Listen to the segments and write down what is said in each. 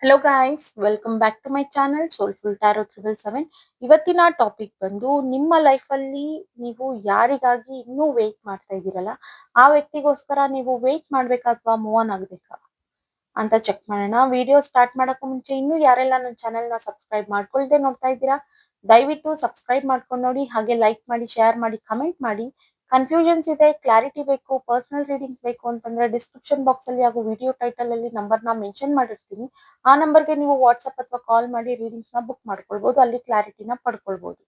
Hello guys, welcome back to my channel soulful tarot 777. ಇವತ್ತಿನ topic ಬಂದು ನಿಮ್ಮ ಲೈಫಲ್ಲಿ ನೀವು ಯಾರಿಗಾಗಿ ಇನ್ನೂ ವೇಟ್ ಮಾಡ್ತಾ ಇದ್ದೀರಲ್ಲ, ಆ ವ್ಯಕ್ತಿಗೋಸ್ಕರ ನೀವು ವೇಟ್ ಮಾಡ್ಬೇಕಾ ಅಥವಾ ಮೂವ್ ಆನ್ ಆಗ್ಬೇಕಾ ಅಂತ ಚೆಕ್ ಮಾಡೋಣ. ವಿಡಿಯೋ ಸ್ಟಾರ್ಟ್ ಮಾಡೋಕ್ಕೂ ಮುಂಚೆ ಇನ್ನೂ ಯಾರೆಲ್ಲ ನನ್ನ ಚಾನೆಲ್ನ ಸಬ್ಸ್ಕ್ರೈಬ್ ಮಾಡ್ಕೊಳ್ದೆ ನೋಡ್ತಾ ಇದ್ದೀರಾ, ದಯವಿಟ್ಟು ಸಬ್ಸ್ಕ್ರೈಬ್ ಮಾಡ್ಕೊಂಡು ನೋಡಿ. ಹಾಗೆ ಲೈಕ್ ಮಾಡಿ, ಶೇರ್ ಮಾಡಿ, ಕಮೆಂಟ್ ಮಾಡಿ. ಕನ್ಫ್ಯೂಷನ್ಸ್ ಇದೆ, ಕ್ಲಾರಿಟಿ ಬೇಕು, ಪರ್ಸನಲ್ ರೀಡಿಂಗ್ಸ್ ಬೇಕು ಅಂತಂದ್ರೆ ಡಿಸ್ಕ್ರಿಪ್ಷನ್ ಬಾಕ್ಸ್ ಅಲ್ಲಿ ಹಾಗೂ ವಿಡಿಯೋ ಟೈಟಲ್ ಅಲ್ಲಿ ನಂಬರ್ನ ಮೆನ್ಷನ್ ಮಾಡಿರ್ತೀನಿ. ಆ ನಂಬರ್ಗೆ ನೀವು ವಾಟ್ಸ್ಆಪ್ ಅಥವಾ ಕಾಲ್ ಮಾಡಿ ರೀಡಿಂಗ್ಸ್ ನ ಬುಕ್ ಮಾಡ್ಕೊಳ್ಬಹುದು, ಅಲ್ಲಿ ಕ್ಲಾರಿಟಿನ ಪಡ್ಕೊಳ್ಬಹುದು.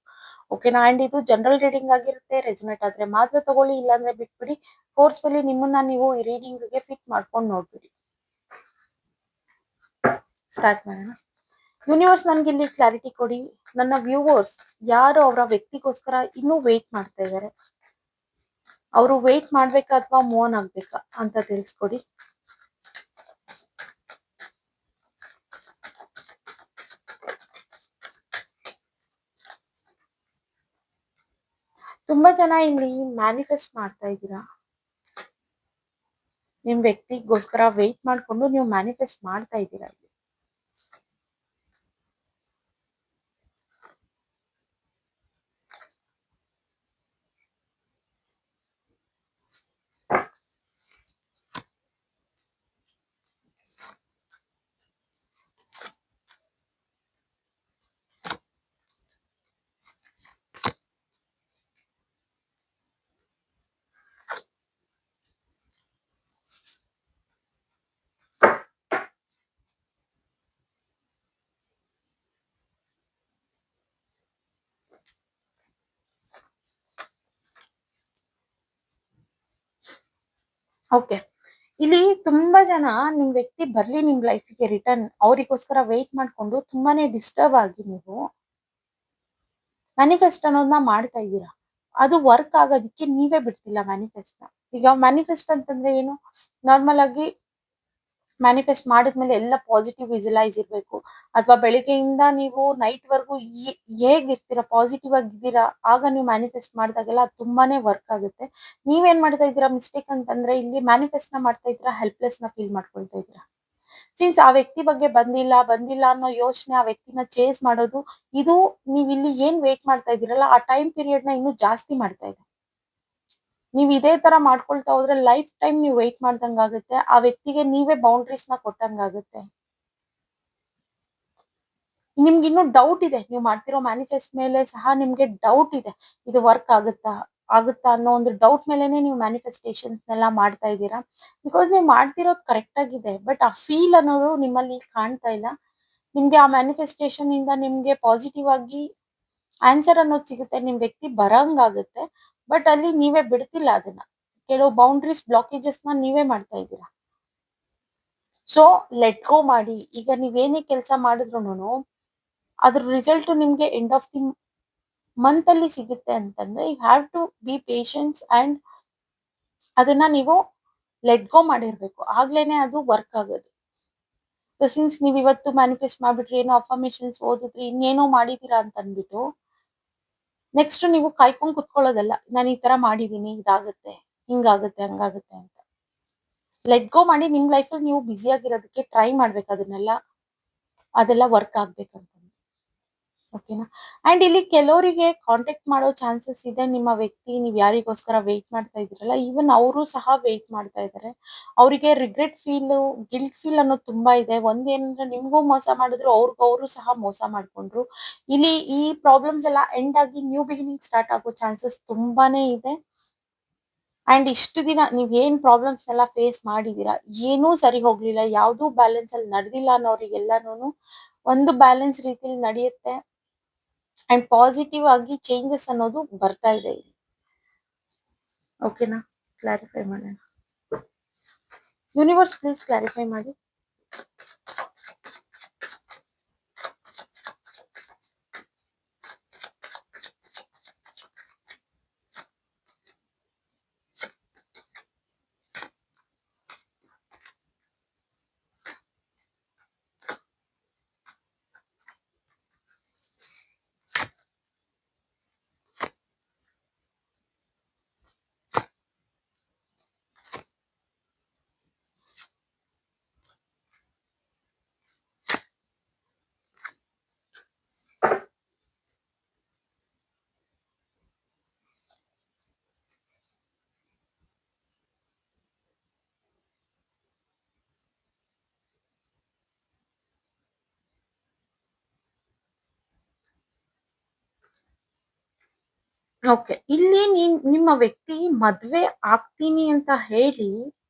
ಓಕೆನಾ? ಅಂಡ್ ಇದು ಜನರಲ್ ರೀಡಿಂಗ್ ಆಗಿರುತ್ತೆ. ರೆಸನೇಟ್ ಆದ್ರೆ ಮಾತ್ರ ತಗೊಳ್ಳಿ, ಇಲ್ಲಾಂದ್ರೆ ಬಿಟ್ಬಿಡಿ. ಫೋರ್ಸ್ಫುಲಿ ನಿಮ್ಮನ್ನ ನೀವು ಈ ರೀಡಿಂಗ್ ಗೆ ಫಿಟ್ ಮಾಡ್ಕೊಂಡು ನೋಡ್ಬಿಡಿ. ಸ್ಟಾರ್ಟ್ ಮಾಡೋಣ. ಯೂನಿವರ್ಸ್ ನನ್ಗೆ ಇಲ್ಲಿ ಕ್ಲಾರಿಟಿ ಕೊಡಿ. ನನ್ನ ವ್ಯೂವರ್ಸ್ ಯಾರು ಅವರ ವ್ಯಕ್ತಿಗೋಸ್ಕರ ಇನ್ನೂ ವೇಟ್ ಮಾಡ್ತಾ ಇದ್ದಾರೆ, ಅವರು ವೇಟ್ ಮಾಡ್ಬೇಕಾ ಅಥವಾ ಮೂವ್ ಆನ್ ಆಗ್ಬೇಕಾ ಅಂತ ತಿಳಿಸ್ಕೊಡಿ. ತುಂಬಾ ಜನ ಇಲ್ಲಿ ಮ್ಯಾನಿಫೆಸ್ಟ್ ಮಾಡ್ತಾ ಇದ್ದೀರಾ. ನಿಮ್ ವ್ಯಕ್ತಿಗೋಸ್ಕರ ವೇಟ್ ಮಾಡ್ಕೊಂಡು ನೀವು ಮ್ಯಾನಿಫೆಸ್ಟ್ ಮಾಡ್ತಾ ಇದ್ದೀರಾ. ಓಕೆ, ಇಲ್ಲಿ ತುಂಬಾ ಜನ ನಿಮ್ ವ್ಯಕ್ತಿ ಬರ್ಲಿ ನಿಮ್ ಲೈಫಿಗೆ ರಿಟರ್ನ್, ಅವರಿಗೋಸ್ಕರ ವೇಟ್ ಮಾಡ್ಕೊಂಡು ತುಂಬಾನೇ ಡಿಸ್ಟರ್ಬ್ ಆಗಿ ನೀವು ಮ್ಯಾನಿಫೆಸ್ಟ್ ಅನ್ನೋದನ್ನ ಮಾಡ್ತಾ ಇದ್ದೀರಾ. ಅದು ವರ್ಕ್ ಆಗೋದಿಕ್ಕೆ ನೀವೇ ಬಿಡ್ತಿಲ್ಲ ಮ್ಯಾನಿಫೆಸ್ಟ್ ನ. ಈಗ ಮ್ಯಾನಿಫೆಸ್ಟ್ ಅಂತಂದ್ರೆ ಏನು? ನಾರ್ಮಲ್ ಆಗಿ ಮ್ಯಾನಿಫೆಸ್ಟ್ ಮಾಡಿದ್ಮೇಲೆ ಎಲ್ಲ ಪಾಸಿಟಿವ್ ವಿಜುವಲೈಸ್ ಇರಬೇಕು, ಅಥವಾ ಬೆಳಿಗ್ಗೆಯಿಂದ ನೀವು ನೈಟ್ ವರ್ಗು ಹೇಗಿರ್ತೀರಾ, ಪಾಸಿಟಿವ್ ಆಗಿದ್ದೀರಾ, ಆಗ ನೀವು ಮ್ಯಾನಿಫೆಸ್ಟ್ ಮಾಡಿದಾಗೆಲ್ಲ ಅದು ತುಂಬಾನೇ ವರ್ಕ್ ಆಗುತ್ತೆ. ನೀವೇನ್ ಮಾಡ್ತಾ ಇದ್ದೀರಾ ಮಿಸ್ಟೇಕ್ ಅಂತಂದ್ರೆ, ಇಲ್ಲಿ ಮ್ಯಾನಿಫೆಸ್ಟ್ ನ ಮಾಡ್ತಾ ಇದ್ದೀರಾ, ಹೆಲ್ಪ್ಲೆಸ್ ನ ಫೀಲ್ ಮಾಡ್ಕೊಳ್ತಾ ಇದ್ದೀರಾ. ಸಿನ್ಸ್ ಆ ವ್ಯಕ್ತಿ ಬಗ್ಗೆ ಬಂದಿಲ್ಲ ಬಂದಿಲ್ಲ ಅನ್ನೋ ಯೋಚನೆ, ಆ ವ್ಯಕ್ತಿನ ಚೇಸ್ ಮಾಡೋದು, ಇದು ನೀವ್ ಇಲ್ಲಿ ಏನ್ ವೇಟ್ ಮಾಡ್ತಾ ಇದ್ದೀರಲ್ಲ ಆ ಟೈಮ್ ಪೀರಿಯಡ್ ನ ಇನ್ನೂ ಜಾಸ್ತಿ ಮಾಡ್ತಾ ಇದೆ. ನೀವ್ ಇದೇ ತರ ಮಾಡ್ಕೊಳ್ತಾ ಹೋದ್ರೆ ಲೈಫ್ ಟೈಮ್ ನೀವು ವೇಟ್ ಮಾಡ್ದಂಗ ಆಗುತ್ತೆ. ಆ ವ್ಯಕ್ತಿಗೆ ನೀವೇ ಬೌಂಡ್ರೀಸ್ ನ ಕೊಟ್ಟಂಗಾಗುತ್ತೆ. ನಿಮ್ಗೆ ಇನ್ನೂ ಡೌಟ್ ಇದೆ, ನೀವು ಮಾಡ್ತಿರೋ ಮ್ಯಾನಿಫೆಸ್ಟ್ ಮೇಲೆ ಸಹ ನಿಮ್ಗೆ ಡೌಟ್ ಇದೆ, ಇದು ವರ್ಕ್ ಆಗುತ್ತಾ ಅನ್ನೋ ಒಂದು ಡೌಟ್ ಮೇಲೆನೆ ನೀವು ಮ್ಯಾನಿಫೆಸ್ಟೇಷನ್ಸ್ ನೆಲ್ಲ ಮಾಡ್ತಾ ಇದ್ದೀರಾ. ಬಿಕಾಸ್ ನೀವು ಮಾಡ್ತಿರೋದು ಕರೆಕ್ಟ್ ಆಗಿದೆ, ಬಟ್ ಆ ಫೀಲ್ ಅನ್ನೋದು ನಿಮ್ಮಲ್ಲಿ ಕಾಣ್ತಾ ಇಲ್ಲ. ನಿಮ್ಗೆ ಆ ಮ್ಯಾನಿಫೆಸ್ಟೇಷನ್ ಇಂದ ನಿಮ್ಗೆ ಪಾಸಿಟಿವ್ ಆಗಿ ಆನ್ಸರ್ ಅನ್ನೋದು ಸಿಗುತ್ತೆ, ನಿಮ್ ವ್ಯಕ್ತಿ ಬರಂಗಾಗುತ್ತೆ. ಬಟ್ ಅಲ್ಲಿ ನೀವೇ ಬಿಡ್ತಿಲ್ಲ ಅದನ್ನ. ಕೆಲವು ಬೌಂಡ್ರೀಸ್ ಬ್ಲಾಕೇಜಸ್ ನ ನೀವೇ ಮಾಡ್ತಾ ಇದ್ದೀರಾ. ಸೊ ಲೆಟ್ ಗೋ ಮಾಡಿ. ಈಗ ನೀವೇನೇ ಕೆಲಸ ಮಾಡಿದ್ರು ಅದ್ರ ರಿಸಲ್ಟ್ ನಿಮ್ಗೆ ಎಂಡ್ ಆಫ್ ದಿ ಮಂತ್ ಅಲ್ಲಿ ಸಿಗುತ್ತೆ ಅಂತಂದ್ರೆ you have to be patience and ಅದನ್ನ ನೀವು ಲೆಟ್ ಗೋ ಮಾಡಿರ್ಬೇಕು, ಆಗ್ಲೇನೆ ಅದು ವರ್ಕ್ ಆಗೋದು. ಸಿನ್ಸ್ ನೀವ್ ಇವತ್ತು ಮ್ಯಾನಿಫೆಸ್ಟ್ ಮಾಡ್ಬಿಟ್ರಿ, ಏನೋ ಅಫರ್ಮೇಶನ್ಸ್ ಓದಿದ್ರಿ, ಇನ್ನೇನೋ ಮಾಡಿದೀರಾ ಅಂತ ಅಂದ್ಬಿಟ್ಟು ನೆಕ್ಸ್ಟ್ ನೀವು ಕಾಯ್ಕೊಂಡ್ ಕುತ್ಕೊಳ್ಳೋದಲ್ಲ, ನಾನು ಈ ತರ ಮಾಡಿದೀನಿ, ಇದಾಗುತ್ತೆ, ಹಿಂಗಾಗುತ್ತೆ, ಹಂಗಾಗುತ್ತೆ ಅಂತ. ಲೆಟ್ ಗೋ ಮಾಡಿ. ನಿಮ್ ಲೈಫಲ್ಲಿ ನೀವು ಬ್ಯುಸಿ ಆಗಿರೋದಕ್ಕೆ ಟ್ರೈ ಮಾಡ್ಬೇಕು, ಅದೆಲ್ಲ ವರ್ಕ್ ಆಗ್ಬೇಕಂತ. ಓಕೆನಾ? ಅಂಡ್ ಇಲ್ಲಿ ಕೆಲವರಿಗೆ ಕಾಂಟ್ಯಾಕ್ಟ್ ಮಾಡೋ ಚಾನ್ಸಸ್ ಇದೆ ನಿಮ್ಮ ವ್ಯಕ್ತಿ. ನೀವ್ ಯಾರಿಗೋಸ್ಕರ ವೇಟ್ ಮಾಡ್ತಾ ಇದ್ದೀರಲ್ಲ, ಈವನ್ ಅವರು ಸಹ ವೇಟ್ ಮಾಡ್ತಾ ಇದ್ದಾರೆ. ಅವರಿಗೆ ರಿಗ್ರೆಟ್ ಫೀಲ್, ಗಿಲ್ಟ್ ಫೀಲ್ ಅನ್ನೋದು ತುಂಬಾ ಇದೆ. ಒಂದೇನಂದ್ರೆ ನಿಮ್ಗೂ ಮೋಸ ಮಾಡಿದ್ರು, ಅವ್ರು ಸಹ ಮೋಸ ಮಾಡ್ಕೊಂಡ್ರು. ಇಲ್ಲಿ ಈ ಪ್ರಾಬ್ಲಮ್ಸ್ ಎಲ್ಲ ಎಂಡ್ ಆಗಿ ನ್ಯೂ ಬಿಗಿನಿಂಗ್ ಸ್ಟಾರ್ಟ್ ಆಗೋ ಚಾನ್ಸಸ್ ತುಂಬಾನೇ ಇದೆ. ಅಂಡ್ ಇಷ್ಟು ದಿನ ನೀವ್ ಏನ್ ಪ್ರಾಬ್ಲಮ್ಸ್ ಎಲ್ಲ ಫೇಸ್ ಮಾಡಿದೀರಾ, ಏನೂ ಸರಿ ಹೋಗ್ಲಿಲ್ಲ, ಯಾವ್ದೂ ಬ್ಯಾಲೆನ್ಸ್ ಅಲ್ಲಿ ನಡೆದಿಲ್ಲ ಅನ್ನೋರಿಗೆಲ್ಲಾನು ಒಂದು ಬ್ಯಾಲೆನ್ಸ್ ರೀತಿಲಿ ನಡೆಯುತ್ತೆ. ಅಂಡ್ ಪಾಸಿಟಿವ್ ಆಗಿ ಚೇಂಜಸ್ ಅನ್ನೋದು ಬರ್ತಾ ಇದೆ ಇಲ್ಲಿ. ಓಕೆನಾ? ಕ್ಲಾರಿಫೈ ಮಾಡೋಣ. ಯೂನಿವರ್ಸ್ ಪ್ಲೀಸ್ ಕ್ಲಾರಿಫೈ ಮಾಡಿ. ಓಕೆ. ಇಲ್ಲಿ ನಿಮ್ಮ ವ್ಯಕ್ತಿ ಮದ್ವೆ ಆಗ್ತೀನಿ ಅಂತ ಹೇಳಿ,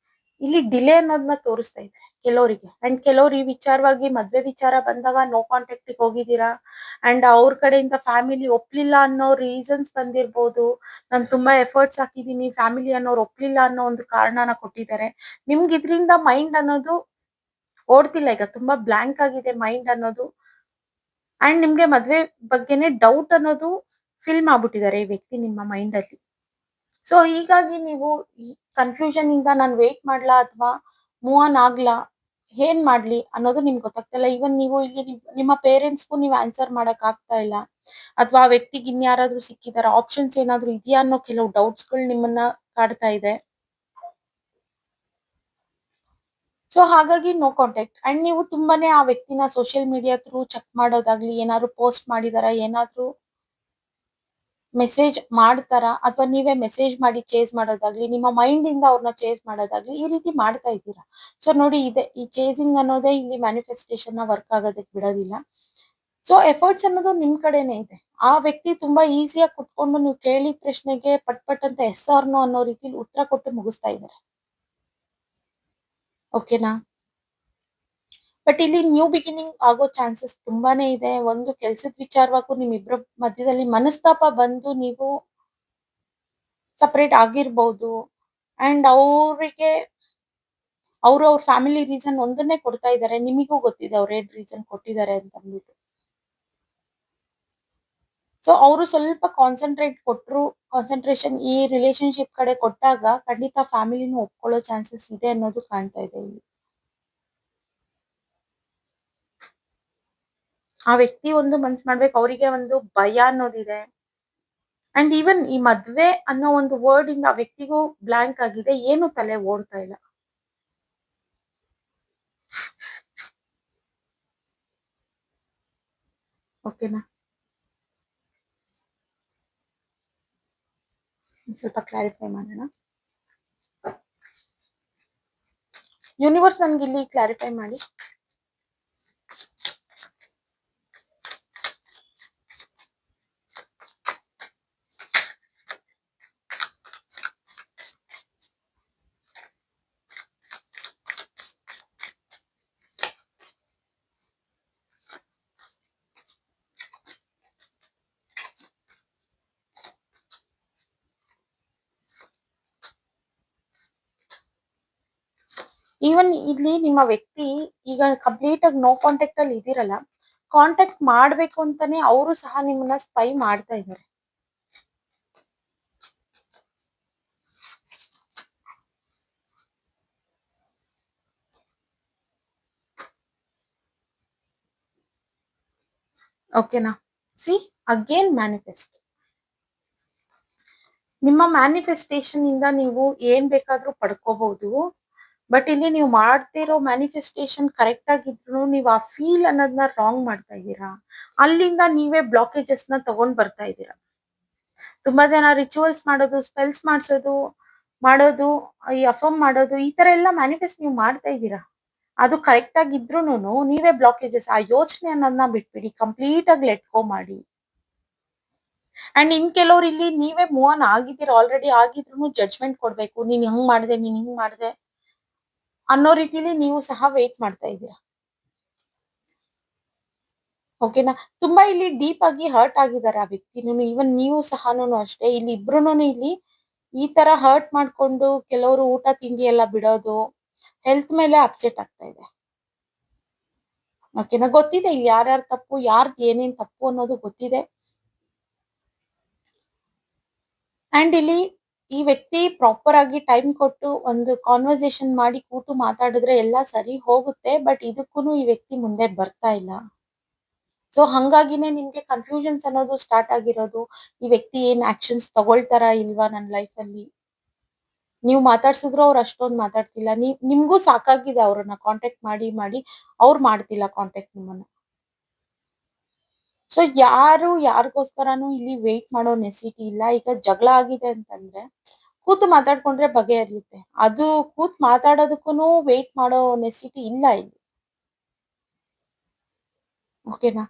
ಇಲ್ಲಿ ಡಿಲೇ ಅನ್ನೋದನ್ನ ತೋರಿಸ್ತಾ ಇದೆ ಕೆಲವರಿಗೆ. ಅಂಡ್ ಕೆಲವ್ರು ಈ ವಿಚಾರವಾಗಿ ಮದ್ವೆ ವಿಚಾರ ಬಂದಾಗ ನೋ ಕಾಂಟ್ಯಾಕ್ಟಿಗೆ ಹೋಗಿದ್ದೀರಾ. ಅಂಡ್ ಅವ್ರ ಕಡೆಯಿಂದ ಫ್ಯಾಮಿಲಿ ಒಪ್ಲಿಲ್ಲ ಅನ್ನೋ ರೀಸನ್ಸ್ ಬಂದಿರ್ಬೋದು. ನಾನು ತುಂಬಾ ಎಫರ್ಟ್ಸ್ ಹಾಕಿದೀನಿ, ಫ್ಯಾಮಿಲಿ ಅನ್ನೋರು ಒಪ್ಲಿಲ್ಲ ಅನ್ನೋ ಒಂದು ಕಾರಣನ ಕೊಟ್ಟಿದ್ದಾರೆ. ನಿಮ್ಗೆ ಇದ್ರಿಂದ ಮೈಂಡ್ ಅನ್ನೋದು ಓಡ್ತಿಲ್ಲ ಈಗ. ತುಂಬಾ ಬ್ಲಾಂಕ್ ಆಗಿದೆ ಮೈಂಡ್ ಅನ್ನೋದು. ಅಂಡ್ ನಿಮ್ಗೆ ಮದ್ವೆ ಬಗ್ಗೆನೇ ಡೌಟ್ ಅನ್ನೋದು ಫಿಲ್ ಮಾಡ್ಬಿಟ್ಟಿದ್ದಾರೆ ಈ ವ್ಯಕ್ತಿ ನಿಮ್ಮ ಮೈಂಡ್ ಅಲ್ಲಿ. ಸೊ ಹೀಗಾಗಿ ನೀವು ಈ ಕನ್ಫ್ಯೂಷನ್ ಇಂದ ನಾನು ವೇಟ್ ಮಾಡ್ಲಾ ಅಥವಾ ಮೂವ್ ಆನ್ ಆಗ್ಲಾ, ಏನ್ ಮಾಡ್ಲಿ ಅನ್ನೋದು ನಿಮ್ಗೆ ಗೊತ್ತಾಗ್ತಿಲ್ಲ. ಈವನ್ ನೀವು ಇಲ್ಲಿ ನಿಮ್ಮ ಪೇರೆಂಟ್ಸ್ಗೂ ನೀವು ಆನ್ಸರ್ ಮಾಡಕ್ ಆಗ್ತಾ ಇಲ್ಲ, ಅಥವಾ ಆ ವ್ಯಕ್ತಿಗೆ ಇನ್ಯಾರಾದ್ರೂ ಸಿಕ್ಕಿದಾರ, ಆಪ್ಷನ್ಸ್ ಏನಾದ್ರೂ ಇದೆಯಾ ಅನ್ನೋ ಕೆಲವು ಡೌಟ್ಸ್ ಗಳು ನಿಮ್ಮನ್ನ ಕಾಡ್ತಾ ಇದೆ. ಸೊ ಹಾಗಾಗಿ ನೋ ಕಾಂಟ್ಯಾಕ್ಟ್. ಅಂಡ್ ನೀವು ತುಂಬಾನೇ ಆ ವ್ಯಕ್ತಿನ ಸೋಷಿಯಲ್ ಮೀಡಿಯಾ ಥ್ರೂ ಚೆಕ್ ಮಾಡೋದಾಗ್ಲಿ, ಏನಾದ್ರು ಪೋಸ್ಟ್ ಮಾಡಿದಾರ, ಏನಾದ್ರು ಮೆಸೇಜ್ ಮಾಡ್ತಾರಾ, ಅಥವಾ ನೀವೇ ಮೆಸೇಜ್ ಮಾಡಿ ಚೇಸ್ ಮಾಡೋದಾಗ್ಲಿ, ನಿಮ್ಮ ಮೈಂಡ್ ಇಂದ ಅವ್ರನ್ನ ಚೇಸ್ ಮಾಡೋದಾಗ್ಲಿ, ಈ ರೀತಿ ಮಾಡ್ತಾ ಇದ್ದೀರಾ. ಸೊ ನೋಡಿ, ಇದೆ ಈ ಚೇಸಿಂಗ್ ಅನ್ನೋದೇ ಇಲ್ಲಿ ಮ್ಯಾನಿಫೆಸ್ಟೇಷನ್ ನ ವರ್ಕ್ ಆಗೋದಕ್ಕೆ ಬಿಡೋದಿಲ್ಲ. ಸೊ ಎಫರ್ಟ್ಸ್ ಅನ್ನೋದು ನಿಮ್ ಕಡೆನೇ ಇದೆ. ಆ ವ್ಯಕ್ತಿ ತುಂಬಾ ಈಸಿಯಾಗಿ ಕುತ್ಕೊಂಡು ನೀವು ಕೇಳಿದ ಪ್ರಶ್ನೆಗೆ ಪಟ್ ಪಟ್ ಅಂತ ಎಸ್ ಆರ್ ನೋ ಅನ್ನೋ ರೀತಿಲಿ ಉತ್ತರ ಕೊಟ್ಟು ಮುಗಿಸ್ತಾ ಇದ್ದಾರೆ. ಓಕೆನಾ? ಬಟ್ ಇಲ್ಲಿ ನ್ಯೂ ಬಿಗಿನಿಂಗ್ ಆಗೋ ಚಾನ್ಸಸ್ ತುಂಬಾನೇ ಇದೆ. ಒಂದು ಕೆಲ್ಸದ ವಿಚಾರವಾಗೂ ನಿಮ್ಮಿಬ್ರ ಮಧ್ಯದಲ್ಲಿ ಮನಸ್ತಾಪ ಬಂದು ನೀವು ಸಪರೇಟ್ ಆಗಿರ್ಬಹುದು. ಅಂಡ್ ಅವರಿಗೆ ಅವ್ರ ಫ್ಯಾಮಿಲಿ ರೀಸನ್ ಒಂದನ್ನೇ ಕೊಡ್ತಾ ಇದ್ದಾರೆ. ನಿಮಿಗೂ ಗೊತ್ತಿದೆ ಅವ್ರ ಏನ್ ರೀಸನ್ ಕೊಟ್ಟಿದ್ದಾರೆ ಅಂತ ಅಂದ್ಬಿಟ್ಟು. ಸೊ ಅವರು ಸ್ವಲ್ಪ ಕಾನ್ಸಂಟ್ರೇಷನ್ ಈ ರಿಲೇಶನ್ಶಿಪ್ ಕಡೆ ಕೊಟ್ಟಾಗ ಖಂಡಿತ ಫ್ಯಾಮಿಲಿನೂ ಒಪ್ಕೊಳ್ಳೋ ಚಾನ್ಸಸ್ ಇದೆ ಅನ್ನೋದು ಕಾಣ್ತಾ ಇದೆ ಇಲ್ಲಿ. ಆ ವ್ಯಕ್ತಿ ಒಂದು ಮನ್ಸ್ ಮಾಡ್ಬೇಕು, ಅವರಿಗೆ ಒಂದು ಭಯ ಅನ್ನೋದಿದೆ. ಅಂಡ್ ಈವನ್ ಈ ಮದ್ವೆ ಅನ್ನೋ ಒಂದು ವರ್ಡ್ ಇಂದ ಆ ವ್ಯಕ್ತಿಗೂ ಬ್ಲಾಂಕ್ ಆಗಿದೆ, ಏನು ತಲೆ ಓಡ್ತಾ ಇಲ್ಲ. ಓಕೆನಾ? ಸ್ವಲ್ಪ ಕ್ಲಾರಿಫೈ ಮಾಡೋಣ. ಯೂನಿವರ್ಸ್ ನನ್ಗೆ ಇಲ್ಲಿ ಕ್ಲಾರಿಫೈ ಮಾಡಿ. ಈವನ್ ಇಲ್ಲಿ ನಿಮ್ಮ ವ್ಯಕ್ತಿ ಈಗ ಕಂಪ್ಲೀಟ್ ಆಗಿ ನೋ ಕಾಂಟ್ಯಾಕ್ಟ್ ಅಲ್ಲಿ ಇದ್ದೀರಲ್ಲ, ಕಾಂಟ್ಯಾಕ್ಟ್ ಮಾಡ್ಬೇಕು ಅಂತಾನೆ ಅವರು ಸಹ ನಿಮ್ಮನ್ನ ಸ್ಪೈ ಮಾಡ್ತಾ ಇದ್ದಾರೆ. ಓಕೆನಾ? See again manifest. ನಿಮ್ಮ ಮ್ಯಾನಿಫೆಸ್ಟೇಷನ್ ಇಂದ ನೀವು ಏನ್ ಬೇಕಾದ್ರೂ ಪಡ್ಕೋಬಹುದು. ಬಟ್ ಇಲ್ಲಿ ನೀವು ಮಾಡ್ತಿರೋ ಮ್ಯಾನಿಫೆಸ್ಟೇಷನ್ ಕರೆಕ್ಟ್ ಆಗಿದ್ರು ನೀವು ಆ ಫೀಲ್ ಅನ್ನೋದನ್ನ ರಾಂಗ್ ಮಾಡ್ತಾ ಇದ್ದೀರಾ. ಅಲ್ಲಿಂದ ನೀವೇ ಬ್ಲಾಕೇಜಸ್ ನ ತಗೊಂಡ್ ಬರ್ತಾ ಇದ್ದೀರಾ. ತುಂಬಾ ಜನ ರಿಚುವಲ್ಸ್ ಮಾಡೋದು, ಸ್ಪೆಲ್ಸ್ ಮಾಡೋದು, ಈ ಅಫರ್ಮ್ ಮಾಡೋದು, ಈ ತರ ಎಲ್ಲ ಮ್ಯಾನಿಫೆಸ್ಟ್ ನೀವು ಮಾಡ್ತಾ ಇದ್ದೀರಾ. ಅದು ಕರೆಕ್ಟ್ ಆಗಿದ್ರೂನು ನೀವೇ ಬ್ಲಾಕೇಜಸ್, ಆ ಯೋಚನೆ ಅನ್ನೋದನ್ನ ಬಿಟ್ಬಿಡಿ, ಕಂಪ್ಲೀಟ್ ಆಗಿ ಲೆಟ್ ಗೋ ಮಾಡಿ. ಅಂಡ್ ಇನ್ ಕೆಲವ್ರು ಇಲ್ಲಿ ನೀವೇ ಮೂವ್ ಆನ್ ಆಗಿದ್ದೀರಾ, ಆಲ್ರೆಡಿ ಆಗಿದ್ರು ಜಡ್ಜ್ಮೆಂಟ್ ಕೊಡ್ಬೇಕು, ನೀನ್ ಹಂಗ್ ಮಾಡ್ದೆ, ನೀನ್ ಹಿಂಗ್ ಮಾಡ್ದೆ ಅನ್ನೋ ರೀತಿಲಿ ನೀವು ಸಹ ವೇಟ್ ಮಾಡ್ತಾ ಇದ್ದೀರಾ. ಓಕೆನಾ? ತುಂಬಾ ಇಲ್ಲಿ ಡೀಪ್ ಆಗಿ ಹರ್ಟ್ ಆಗಿದ್ದಾರೆ ಆ ವ್ಯಕ್ತಿನೂ. ಈವನ್ ನೀವು ಸಹನೂ ಅಷ್ಟೇ. ಇಲ್ಲಿ ಇಬ್ರುನು ಇಲ್ಲಿ ಈ ತರ ಹರ್ಟ್ ಮಾಡ್ಕೊಂಡು ಕೆಲವರು ಊಟ ತಿಂಡಿ ಎಲ್ಲ ಬಿಡೋದು, ಹೆಲ್ತ್ ಮೇಲೆ ಅಪ್ಸೆಟ್ ಆಗ್ತಾ ಇದೆ. ಓಕೆನಾ? ಗೊತ್ತಿದೆ ಇಲ್ಲಿ ಯಾರ್ಯಾರ ತಪ್ಪು, ಯಾರ್ದು ಏನೇನ್ ತಪ್ಪು ಅನ್ನೋದು ಗೊತ್ತಿದೆ. ಅಂಡ್ ಇಲ್ಲಿ ಈ ವ್ಯಕ್ತಿ ಪ್ರಾಪರ್ ಆಗಿ ಟೈಮ್ ಕೊಟ್ಟು ಒಂದು ಕಾನ್ವರ್ಸೇಷನ್ ಮಾಡಿ ಕೂತು ಮಾತಾಡಿದ್ರೆ ಎಲ್ಲ ಸರಿ ಹೋಗುತ್ತೆ. ಬಟ್ ಇದಕ್ಕೂ ಈ ವ್ಯಕ್ತಿ ಮುಂದೆ ಬರ್ತಾ ಇಲ್ಲ. ಸೊ ಹಂಗಾಗಿನೇ ನಿಮ್ಗೆ ಕನ್ಫ್ಯೂಷನ್ಸ್ ಅನ್ನೋದು ಸ್ಟಾರ್ಟ್ ಆಗಿರೋದು. ಈ ವ್ಯಕ್ತಿ ಏನ್ ಆಕ್ಷನ್ಸ್ ತಗೊಳ್ತಾರಾ ಇಲ್ವಾ ನನ್ನ ಲೈಫ್ ಅಲ್ಲಿ. ನೀವು ಮಾತಾಡ್ಸಿದ್ರು ಅವ್ರು ಅಷ್ಟೊಂದು ಮಾತಾಡ್ತಿಲ್ಲ. ನಿಮ್ಗೂ ಸಾಕಾಗಿದೆ ಅವ್ರನ್ನ ಕಾಂಟ್ಯಾಕ್ಟ್ ಮಾಡಿ ಮಾಡಿ. ಅವ್ರು ಮಾಡ್ತಿಲ್ಲ ಕಾಂಟ್ಯಾಕ್ಟ್ ನಿಮ್ಮನ್ನ. ಸೊ ಯಾರು ಯಾರಿಗೋಸ್ಕರನು ಇಲ್ಲಿ ವೇಟ್ ಮಾಡೋ ನೆಸಿಟಿ ಇಲ್ಲ. ಈಗ ಜಗಳ ಆಗಿದೆ ಅಂತಂದ್ರೆ ಕೂತು ಮಾತಾಡ್ಕೊಂಡ್ರೆ ಬಗೆಹರಿಯುತ್ತೆ. ಅದು ಕೂತ್ ಮಾತಾಡೋದಕ್ಕೂ ವೇಟ್ ಮಾಡೋ ನೆಸಿಟಿ ಇಲ್ಲ ಇಲ್ಲಿ. ಓಕೆನಾ?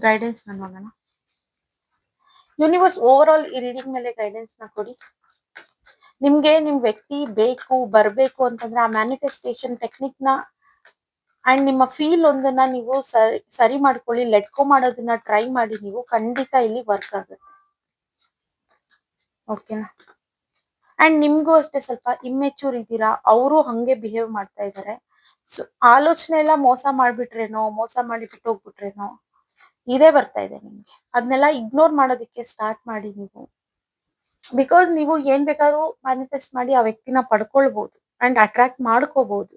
ಗೈಡೆನ್ಸ್ ನೋಡೋಣ. ಯೂನಿವರ್ಸ್ ಓವರ್ ಆಲ್ ಈ ರೀಡಿಂಗ್ ಮೇಲೆ ಗೈಡೆನ್ಸ್ ನ ಕೊಡಿ. ನಿಮ್ಗೆ ನಿಮ್ ವ್ಯಕ್ತಿ ಬೇಕು ಬರ್ಬೇಕು ಅಂತಂದ್ರೆ ಆ ಮ್ಯಾನಿಫೆಸ್ಟೇಷನ್ ಟೆಕ್ನಿಕ್ ನ ಅಂಡ್ ನಿಮ್ಮ ಫೀಲ್ ಒಂದನ್ನ ನೀವು ಸರಿ ಮಾಡ್ಕೊಳ್ಳಿ, ಲೆಟ್ಕೋ ಮಾಡೋದನ್ನ ಟ್ರೈ ಮಾಡಿ, ನೀವು ಖಂಡಿತ ಇಲ್ಲಿ ವರ್ಕ್ ಆಗುತ್ತೆ. ಓಕೆನಾ? ಅಂಡ್ ನಿಮ್ಗೂ ಅಷ್ಟೇ ಸ್ವಲ್ಪ ಇಮ್ಮೆಚೂರ್ ಇದ್ದೀರಾ, ಅವರು ಹಂಗೆ ಬಿಹೇವ್ ಮಾಡ್ತಾ ಇದ್ದಾರೆ. ಸೊ ಆಲೋಚನೆ ಎಲ್ಲ ಮೋಸ ಮಾಡ್ಬಿಟ್ರೇನೋ, ಮೋಸ ಮಾಡಿ ಬಿಟ್ಟು ಹೋಗ್ಬಿಟ್ರೇನೋ ಇದೇ ಬರ್ತಾ ಇದೆ ನಿಮ್ಗೆ. ಅದನ್ನೆಲ್ಲ ಇಗ್ನೋರ್ ಮಾಡೋದಕ್ಕೆ ಸ್ಟಾರ್ಟ್ ಮಾಡಿ ನೀವು. ಬಿಕಾಸ್ ನೀವು ಏನ್ ಬೇಕಾದ್ರೂ ಮ್ಯಾನಿಫೆಸ್ಟ್ ಮಾಡಿ ಆ ವ್ಯಕ್ತಿನ ಪಡ್ಕೊಳ್ಬಹುದು ಅಂಡ್ ಅಟ್ರಾಕ್ಟ್ ಮಾಡ್ಕೋಬಹುದು.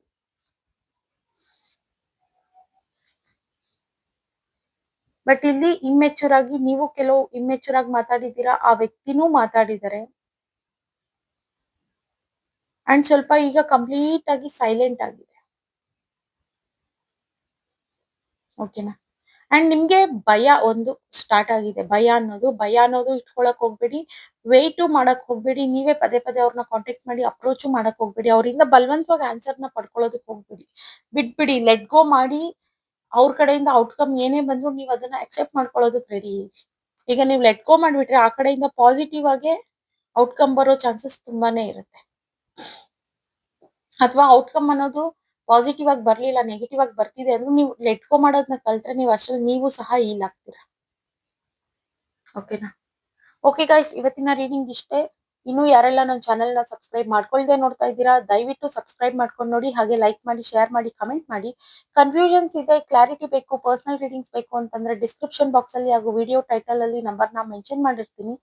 ಬಟ್ ಇಲ್ಲಿ ಇಮ್ಮೆಚೂರ್ ಆಗಿ ನೀವು ಕೆಲವು ಇಮ್ಮೆಚೂರ್ ಆಗಿ ಮಾತಾಡಿದ್ದೀರಾ, ಆ ವ್ಯಕ್ತಿನೂ ಮಾತಾಡಿದ್ದಾರೆ ಅಂಡ್ ಸ್ವಲ್ಪ ಈಗ ಕಂಪ್ಲೀಟ್ ಆಗಿ ಸೈಲೆಂಟ್ ಆಗಿದೆ. ಓಕೆನಾ? ಅಂಡ್ ನಿಮ್ಗೆ ಭಯ ಒಂದು ಸ್ಟಾರ್ಟ್ ಆಗಿದೆ. ಭಯ ಅನ್ನೋದು ಇಟ್ಕೊಳಕ್ ಹೋಗ್ಬೇಡಿ, ವೆಯ್ಟು ಮಾಡಕ್ ಹೋಗ್ಬೇಡಿ. ನೀವೇ ಪದೇ ಪದೇ ಅವ್ರನ್ನ ಕಾಂಟ್ಯಾಕ್ಟ್ ಮಾಡಿ ಅಪ್ರೋಚು ಮಾಡಕ್ ಹೋಗ್ಬೇಡಿ. ಅವರಿಂದ ಬಲವಂತವಾಗಿ ಆನ್ಸರ್ನ ಪಡ್ಕೊಳ್ಳೋದಕ್ ಹೋಗ್ಬೇಡಿ. ಬಿಟ್ಬಿಡಿ, ಲೆಟ್ ಗೋ ಮಾಡಿ. ಅವ್ರ ಕಡೆಯಿಂದ ಔಟ್ಕಮ್ ಏನೇ ಬಂದ್ರು ನೀವು ಅದನ್ನ ಅಕ್ಸೆಪ್ಟ್ ಮಾಡ್ಕೊಳ್ಳೋದಕ್ ರೆಡಿ. ಈಗ ನೀವು ಲೆಟ್ ಗೋ ಮಾಡ್ಬಿಟ್ರೆ ಆ ಕಡೆಯಿಂದ ಪಾಸಿಟಿವ್ ಆಗಿ ಔಟ್ಕಮ್ ಬರೋ ಚಾನ್ಸಸ್ ತುಂಬಾನೇ ಇರುತ್ತೆ. ಅಥವಾ ಔಟ್ಕಮ್ ಅನ್ನೋದು ಪಾಸಿಟಿವ್ ಆಗಿ ಬರ್ಲಿಲ್ಲ, ನೆಗೆಟಿವ್ ಆಗಿ ಬರ್ತಿದೆ ಅಂದ್ರೆ ನೀವು ಲೆಟ್ ಗೋ ಮಾಡೋದನ್ನ ಕಲ್ತ್ರೆ ನೀವು ಅಷ್ಟ್ರಲ್ಲಿ ನೀವು ಸಹ ಹೀಲ್ ಆಗ್ತೀರಾ. ಓಕೆನಾ? ಓಕೆ ಗೈಸ್, ಇವತ್ತಿನ ರೀಡಿಂಗ್ ಇಷ್ಟೇ. ಇನ್ನು ಯಾರೆಲ್ಲ ನನ್ನ ಚಾನೆಲ್ ನ ಸಬ್ಸ್ಕ್ರೈಬ್ ಮಾಡ್ಕೊಳ್ದೆ ನೋಡ್ತಾ ಇದ್ದೀರಾ, ದಯವಿಟ್ಟು ಸಬ್ಸ್ಕ್ರೈಬ್ ಮಾಡ್ಕೊಂಡು ನೋಡಿ. ಹಾಗೆ ಲೈಕ್ ಮಾಡಿ, ಶೇರ್ ಮಾಡಿ, ಕಮೆಂಟ್ ಮಾಡಿ. ಕನ್ಫ್ಯೂಷನ್ಸ್ ಇದೆ, ಕ್ಲಾರಿಟಿ ಬೇಕು, ಪರ್ಸನಲ್ ರೀಡಿಂಗ್ಸ್ ಬೇಕು ಅಂತಂದ್ರೆ ಡಿಸ್ಕ್ರಿಪ್ಷನ್ ಬಾಕ್ಸ್ ಅಲ್ಲಿ ಹಾಗೂ ವಿಡಿಯೋ ಟೈಟಲ್ ಅಲ್ಲಿ ನಂಬರ್ ನ ಮೆನ್ಷನ್ ಮಾಡಿರ್ತೀನಿ.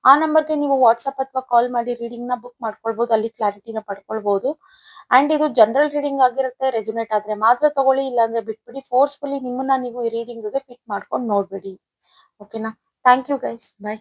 ಆ ನಂಬರ್ಗೆ ನೀವು ವಾಟ್ಸ್ಆಪ್ ಅಥವಾ ಕಾಲ್ ಮಾಡಿ ರೀಡಿಂಗ್ ನ ಬುಕ್ ಮಾಡ್ಕೊಳ್ಬಹುದು, ಅಲ್ಲಿ ಕ್ಲಾರಿಟಿನ ಪಡ್ಕೊಳ್ಬಹುದು. ಅಂಡ್ ಇದು ಜನರಲ್ ರೀಡಿಂಗ್ ಆಗಿರುತ್ತೆ. ರೆಸೊನೇಟ್ ಆದ್ರೆ ಮಾತ್ರ ತಗೊಳ್ಳಿ, ಇಲ್ಲಾಂದ್ರೆ ಬಿಟ್ಬಿಡಿ. ಫೋರ್ಸ್ಫುಲಿ ನಿಮ್ಮನ್ನ ನೀವು ಈ ರೀಡಿಂಗ್ ಗೆ ಫಿಟ್ ಮಾಡ್ಕೊಂಡು ನೋಡ್ಬೇಡಿ. ಓಕೆನಾ? Thank you guys, by.